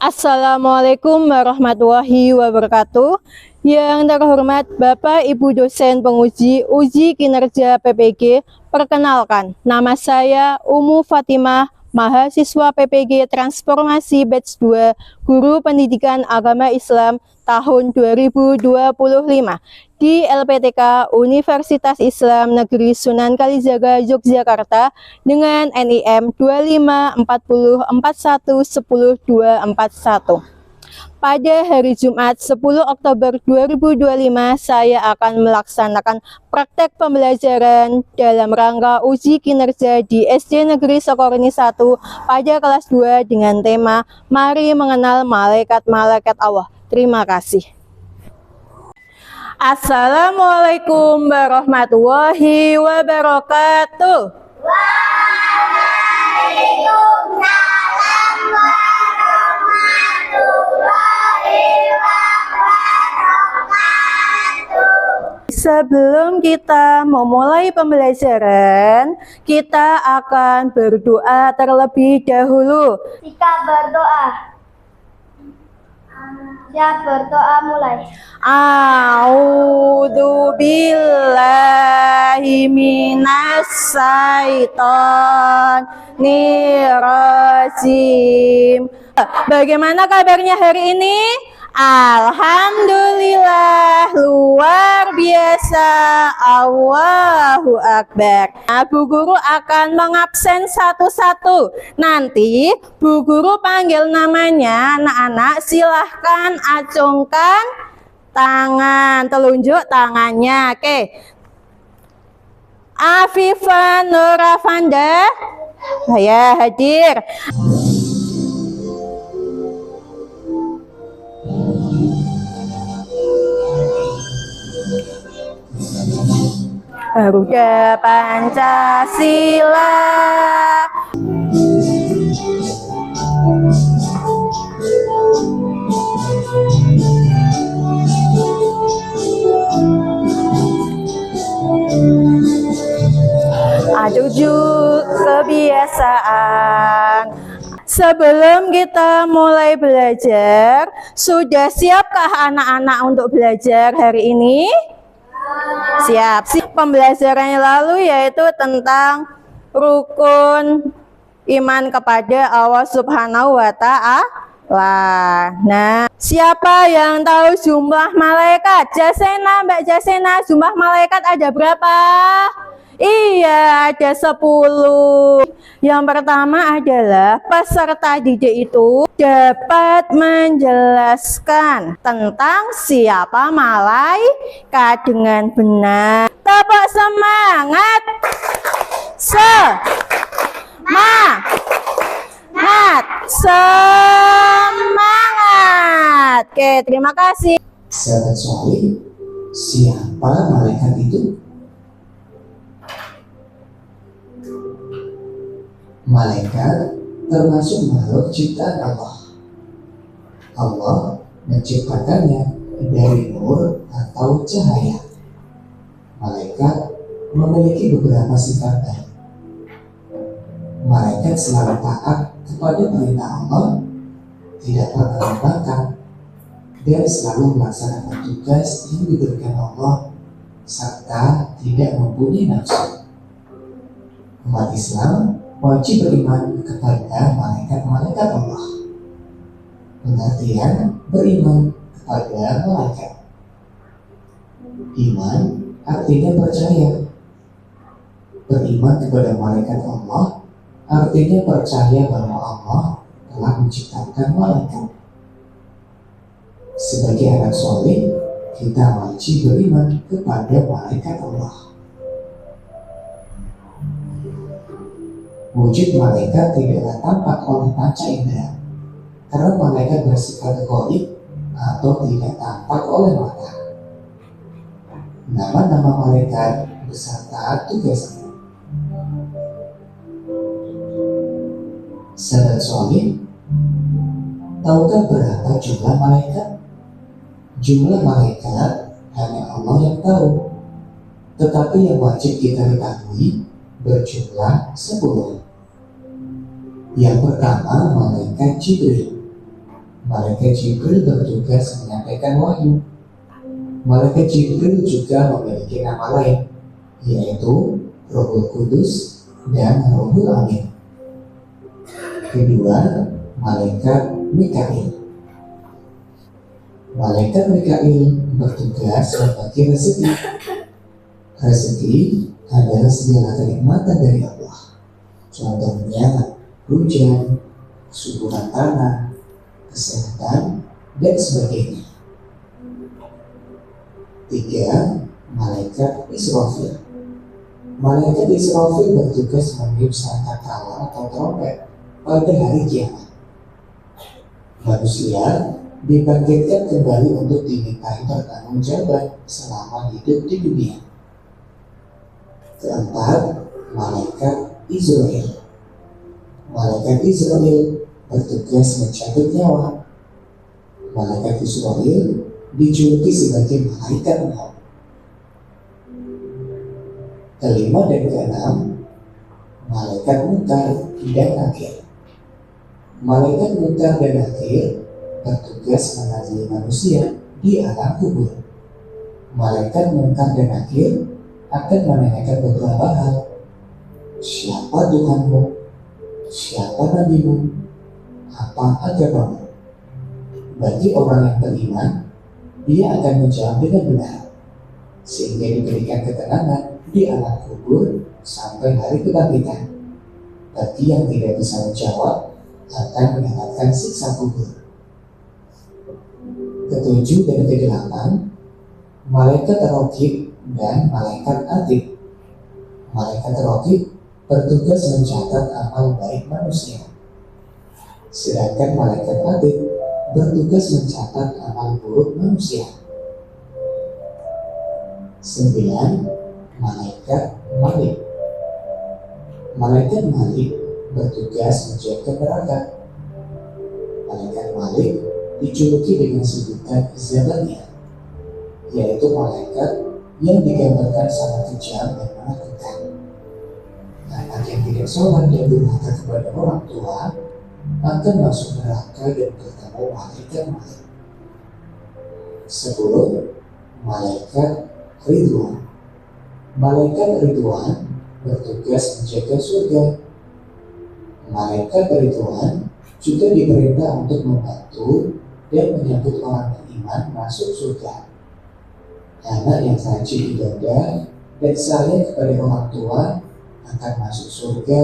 Assalamualaikum warahmatullahi wabarakatuh. Yang terhormat Bapak Ibu dosen penguji uji kinerja PPG, perkenalkan nama saya Umu Fatimah, mahasiswa PPG Transformasi Batch 2, Guru Pendidikan Agama Islam tahun 2025 di LPTK Universitas Islam Negeri Sunan Kalijaga Yogyakarta dengan NIM 2540411021. Pada hari Jumat 10 Oktober 2025, saya akan melaksanakan praktek pembelajaran dalam rangka uji kinerja di SD Negeri Sokorni 1 pada kelas 2 dengan tema Mari Mengenal Malaikat-Malaikat Allah. Terima kasih. Assalamualaikum warahmatullahi wabarakatuh. Waalaikumsalam warahmatullahi wabarakatuh. Sebelum kita memulai pembelajaran, kita akan berdoa terlebih dahulu. Jika berdoa. Ya, berdoa mulai. A'udzu billahi minas syaitonir rajim. Bagaimana kabarnya hari ini? Alhamdulillah, luar biasa. Allahu Akbar. Nah, Bu Guru akan mengabsen satu-satu. Nanti Bu Guru panggil namanya, anak-anak silahkan acungkan tangan, telunjuk tangannya. Oke. Afifa Nurafanda, saya hadir. Garuda Pancasila. Tujuh kebiasaan. Sebelum kita mulai belajar, sudah siapkah anak-anak untuk belajar hari ini? Siap. Pembelajaran yang lalu yaitu tentang rukun iman kepada Allah Subhanahu wa Ta'ala. Nah, siapa yang tahu jumlah malaikat? Jasena, Mbak Jasena, jumlah malaikat ada berapa? Iya, ada 10. Yang pertama adalah peserta didik itu dapat menjelaskan tentang siapa malaikat dengan benar. Tepuk semangat. Semangat. Oke, terima kasih. Sahabat Soleh, siapa malaikat itu? Malaikat termasuk makhluk ciptaan Allah. Allah menciptakannya dari nur atau cahaya. Malaikat memiliki beberapa sifat baik. Malaikat selalu taat kepada perintah Allah, tidak pernah membangkang, dan selalu melaksanakan tugas yang diberikan Allah, serta tidak mempunyai nafsu. Umat Islam wajib beriman kepada malaikat-malaikat Allah. Pengertian beriman kepada malaikat. Iman artinya percaya. Beriman kepada malaikat Allah artinya percaya bahwa Allah telah menciptakan malaikat. Sebagai anak soleh, kita wajib beriman kepada malaikat Allah. Wujud malaikat tidaklah tampak oleh panca indera, karena malaikat bersifat gaib atau tidak tampak oleh mata. Nama-nama malaikat beserta tugasnya. Sahabat soleh, tahukah berapa jumlah malaikat? Jumlah malaikat hanya Allah yang tahu, tetapi yang wajib kita ketahui berjumlah 10. Yang pertama malaikat Jibril. Malaikat Jibril bertugas menyampaikan wahyu. Malaikat Jibril juga memiliki nama lain, yaitu Ruhul Kudus dan Ruhul Amin. Kedua, Malaikat Mikail. Malaikat Mikail bertugas membagi rezeki. Rezeki adalah segala kenikmatan dari Allah. Contohnya hujan, kesuburan tanah, kesehatan, dan sebagainya. Tiga, Malaikat Israfil. Malaikat Israfil bertugas meniup sangkakala atau trompet pada hari kiamat. Manusia dibangkitkan kembali untuk dimintai bertanggung jawab selama hidup di dunia. Keempat, Malaikat Israel. Malaikat Israel bertugas mencabut nyawa. Malaikat Israel dijuluki sebagai malaikat maut. Kelima dan keenam, Malaikat Munkar dan Nakir. Malaikat Munkar dan Nakir bertugas mengadili manusia di alam kubur. Malaikat Munkar dan Nakir akan menanyakan beberapa hal. Siapa Tuhanmu? Siapa nabimu? Apa agamamu? Bagi orang yang beriman, dia akan menjawab dengan benar, sehingga diberikan ketenangan di alam kubur sampai hari kebangkitan. Bagi yang tidak bisa menjawab, akan mendapatkan siksa kubur. Ketujuh dan kedelapan, Malaikat Raqib dan Malaikat Atid. Malaikat Raqib bertugas mencatat amal baik manusia, sedangkan Malaikat Atid bertugas mencatat amal buruk manusia. 9. Malaikat Malik. Malaikat Malik bertugas menjaga neraka. Malaikat Malik dijuluki dengan sebutan Zabaniyah, yaitu malaikat yang digambarkan sangat kejam dan menakutkan. Anak yang tidak sholat dan durhaka kepada orang tua akan masuk neraka dan bertemu malaikat Malik. 10. Malaikat Ridwan. Malaikat Ridwan bertugas menjaga surga. Malaikat Ridwan juga diperintah untuk membantu dan menyambut orang beriman masuk surga. Anak yang rajin ibadah dan sayang kepada orang tua akan masuk surga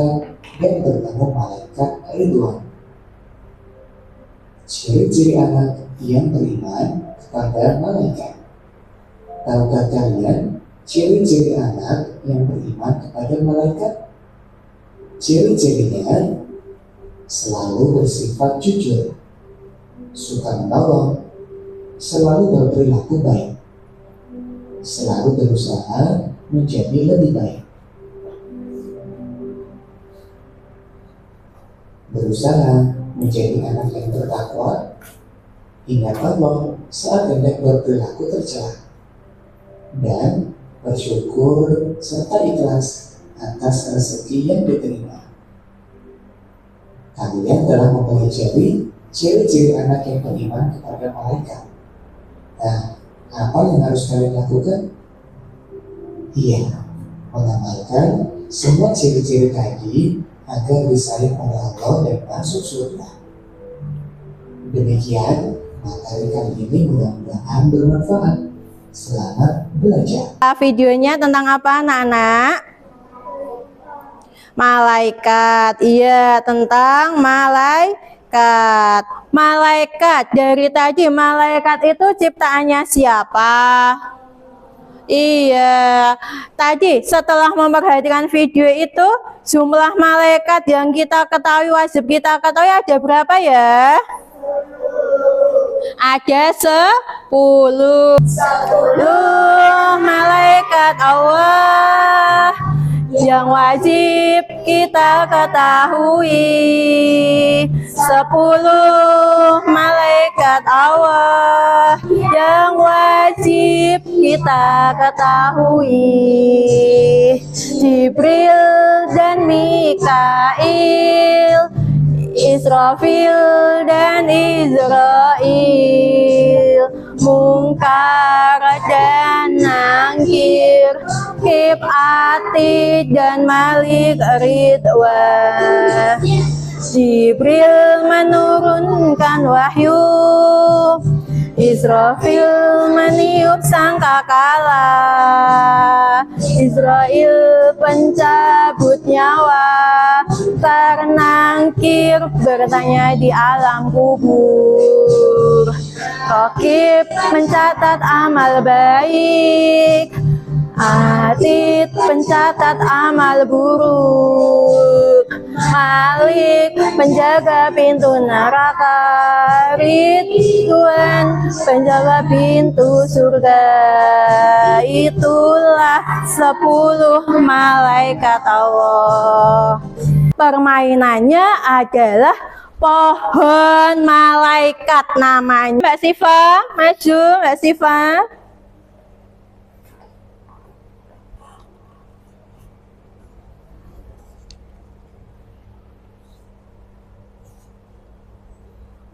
dan bertemu malaikat Ridwan. Ciri-ciri anak yang beriman kepada malaikat. Tahukah kalian ciri-ciri anak yang beriman kepada malaikat? Ciri-cirinya selalu bersifat jujur, suka menolong, selalu berperilaku baik, selalu berusaha menjadi lebih baik, berusaha menjadi anak yang bertakwa, ingat Allah saat hendak berperilaku tercela, dan bersyukur serta ikhlas atas rezeki yang diterima. Kalian telah mempelajari ciri-ciri anak yang beriman kepada malaikat. Nah, apa yang harus kalian lakukan? Iya, mengamalkan semua ciri-ciri tadi agar disayang oleh Allah dan masuk surga. Demikian materi kali ini, mudah-mudahan bermanfaat. Selamat belajar. Videonya tentang apa anak-anak? Malaikat. Iya, tentang malaikat. Malaikat, dari tadi malaikat itu ciptaannya siapa? Iya, tadi setelah memperhatikan video itu, jumlah malaikat yang kita ketahui, wajib kita ketahui ada berapa ya? Ada 10 malaikat Allah yang wajib kita ketahui. 10 malaikat Allah yang wajib kita ketahui. Jibril dan Mikail Israfil dan Israil, Mungkar dan Nangkir, Kib Atid dan Malik Ridwan. Jibril menurunkan wahyu, Israfil meniup sangkakala, Israil pencabut nyawa, Nangkir bertanya di alam kubur, Raqib mencatat amal baik, Atid pencatat amal buruk, Malik penjaga pintu neraka, Ridwan penjaga pintu surga. Itulah 10 malaikat Allah. Permainannya adalah pohon malaikat namanya. Mbak Siva, maju Mbak Siva.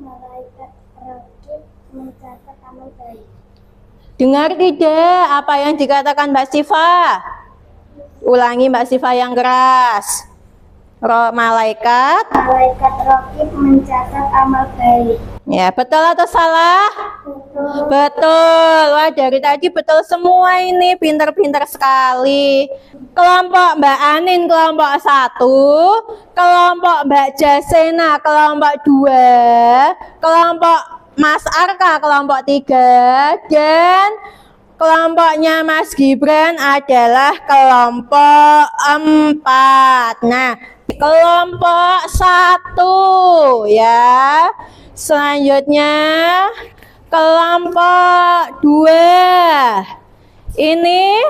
Malaikat Raqib mencatat amal baik. Dengar tidak apa yang dikatakan Mbak Siva? Ulangi Mbak Siva yang keras. Malaikat Raqib mencatat amal baik. Ya, betul atau salah? Betul. Betul. Wah, dari tadi betul semua ini. Pinter-pinter sekali. Kelompok Mbak Anin kelompok 1, kelompok Mbak Jasena kelompok 2, kelompok Mas Arka kelompok 3, dan kelompoknya Mas Gibran adalah kelompok 4. Nah, kelompok 1 ya. Selanjutnya kelompok 2. Ini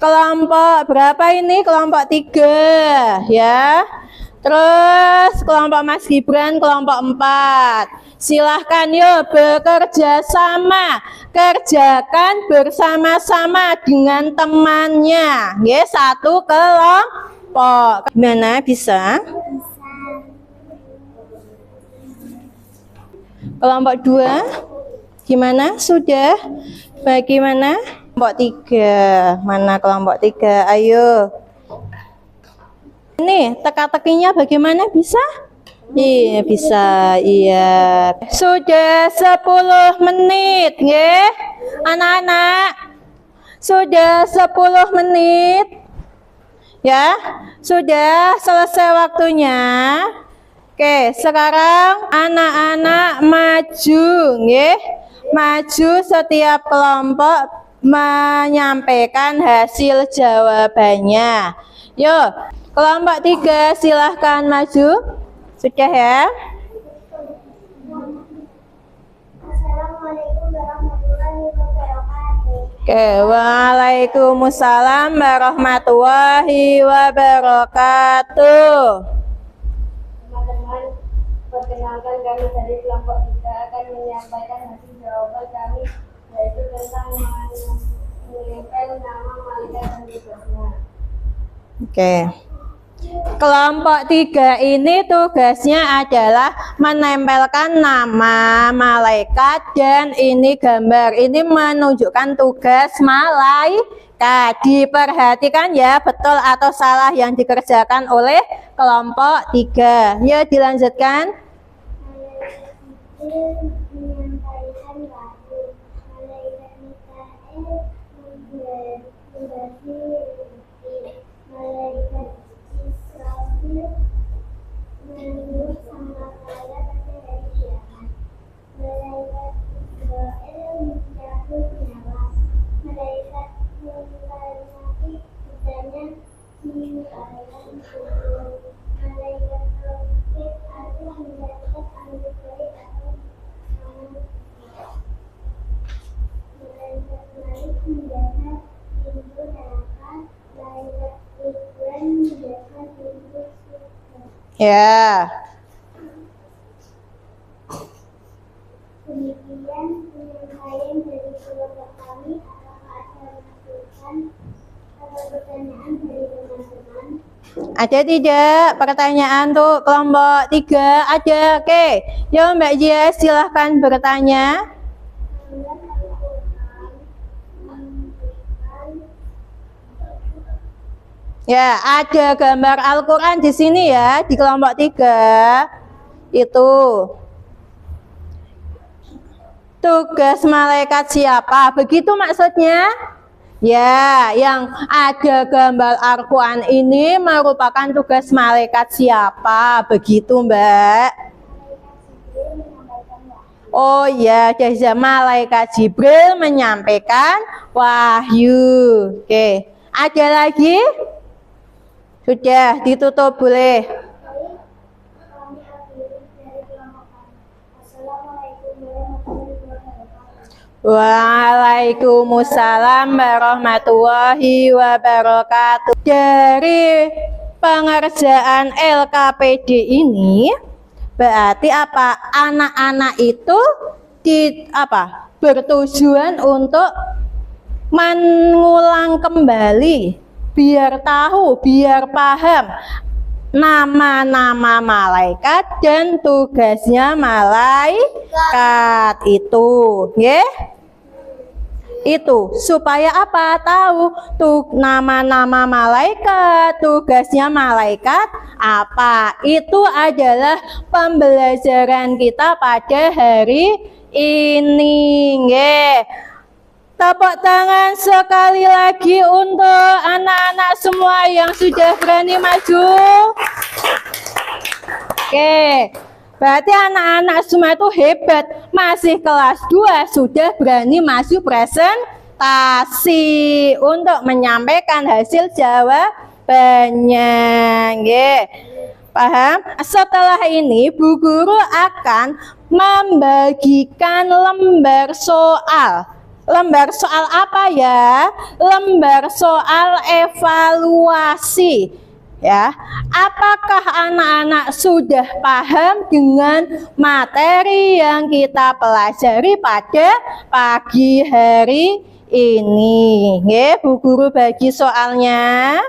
kelompok berapa ini? Kelompok 3 ya. Terus kelompok Mas Gibran kelompok 4. Silahkan yuk bekerja sama, kerjakan bersama-sama dengan temannya. Ya, satu kelompok. Gimana bisa? Kelompok 2 gimana? Sudah? Bagaimana? Kelompok 3. Mana kelompok 3? Ayo. Ini teka-tekinya bagaimana? Bisa? Iya, bisa. Iya. Sudah 10 menit, nggih. Anak-anak. Sudah 10 menit. Ya, sudah selesai waktunya. Oke, sekarang anak-anak maju, nggih. Maju setiap kelompok menyampaikan hasil jawabannya. Yuk, kelompok 3 silahkan maju. Sudah ya? Assalamualaikum warahmatullahi wabarakatuh. Oke, waalaikumsalam warahmatullahi wabarakatuh. Teman-teman, perkenalkan kami dari kelompok 3 akan menyampaikan hasil jawaban kami, yaitu tentang menempel nama malaikat dan tugasnya. Oke. Kelompok 3 ini tugasnya adalah menempelkan nama malaikat, dan ini gambar. Ini menunjukkan tugas malaikat. Diperhatikan ya, betul atau salah yang dikerjakan oleh kelompok 3. Ya, dilanjutkan. Menyampaikan lagu malaikat Mikael malaikat Israfil menurut sangkakala pada hari kiamat, malaikat Israel mencabut nyawa, malaikat Mungkar Nakir bertanya di alam kubur, malaikat Raqib Atid mencatat amal baik atau amal malaikat Malik menjaga pintu neraka, malaikat Ridwan menjaga pintu surga. Ya. Demikian penyampaian dari kelompok kami. Apakah ada masukan atau pertanyaan dari teman-teman? Ada tidak pertanyaan untuk kelompok 3? Ada, oke. Ya Mbak Jia, silahkan bertanya. Ya, ada gambar Al-Quran di sini ya, di kelompok 3. Itu. Tugas malaikat siapa? Begitu maksudnya? Ya, yang ada gambar Al-Quran ini merupakan tugas malaikat siapa? Begitu, Mbak. Oh ya, jadi malaikat Jibril menyampaikan wahyu. Oke, ada lagi? Sudah ditutup, boleh. Waalaikumsalam warahmatullahi wabarakatuh. Dari pengerjaan LKPD ini berarti apa? Anak-anak itu bertujuan untuk mengulang kembali, biar tahu, biar paham nama-nama malaikat dan tugasnya malaikat itu, ya. Itu supaya apa? Tahu tuh nama-nama malaikat, tugasnya malaikat apa. Itu adalah pembelajaran kita pada hari ini, ya. Tepuk tangan sekali lagi untuk anak-anak semua yang sudah berani maju. Oke, berarti anak-anak semua itu hebat. Masih kelas 2 sudah berani maju presentasi untuk menyampaikan hasil jawabannya. Oke, paham? Setelah ini Bu Guru akan membagikan lembar soal. Lembar soal apa ya? Lembar soal evaluasi. Ya, apakah anak-anak sudah paham dengan materi yang kita pelajari pada pagi hari ini? Ya, Bu Guru bagi soalnya.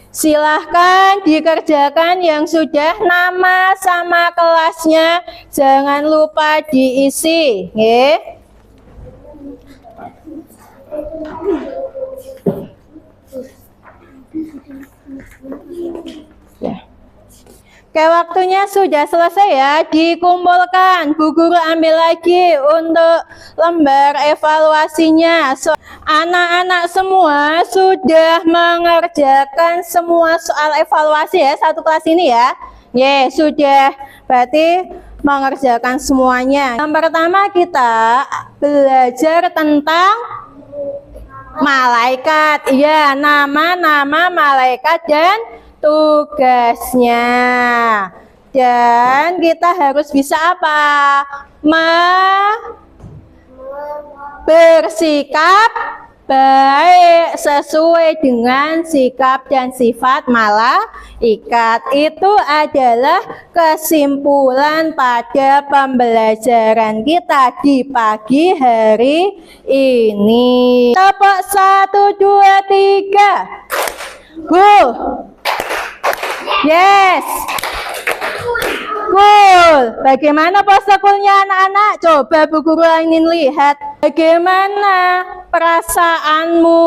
Silahkan dikerjakan yang sudah nama sama kelasnya. Jangan lupa diisi. Ya. Oke, waktunya sudah selesai ya, dikumpulkan. Bu Guru ambil lagi untuk lembar evaluasinya. Anak-anak semua sudah mengerjakan semua soal evaluasi ya, satu kelas ini ya. Sudah, berarti mengerjakan semuanya. Yang pertama kita belajar tentang malaikat. Ya, nama-nama malaikat dan tugasnya. Dan kita harus bisa apa? Bersikap baik sesuai dengan sikap dan sifat malaikat. Itu adalah kesimpulan pada pembelajaran kita di pagi hari ini. Tepuk 1, 2, 3. Yes. Cool. Bagaimana pose coolnya anak-anak? Coba Bu Guru ingin lihat. Bagaimana perasaanmu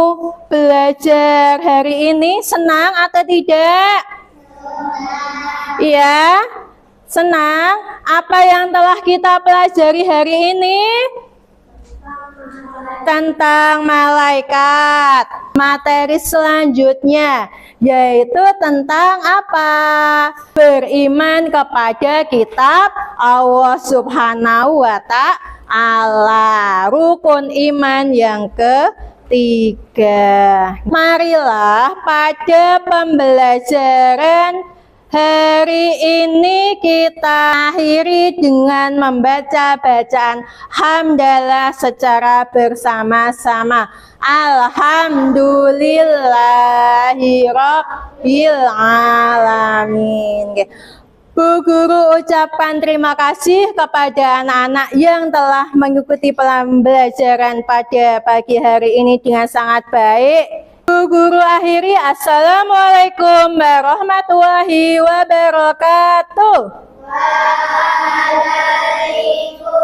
belajar hari ini? Senang atau tidak? Iya. Senang. Apa yang telah kita pelajari hari ini? Tentang malaikat. Materi selanjutnya yaitu tentang apa? Beriman kepada kitab Allah Subhanahu wa Ta'ala. Rukun iman yang ketiga. Marilah pada pembelajaran hari ini kita akhiri dengan membaca bacaan hamdalah secara bersama-sama. Alhamdulillahirabbil alamin. Bu Guru ucapkan terima kasih kepada anak-anak yang telah mengikuti pembelajaran pada pagi hari ini dengan sangat baik. Guru akhiri, Assalamualaikum warahmatullahi wabarakatuh. Waalaikumsalam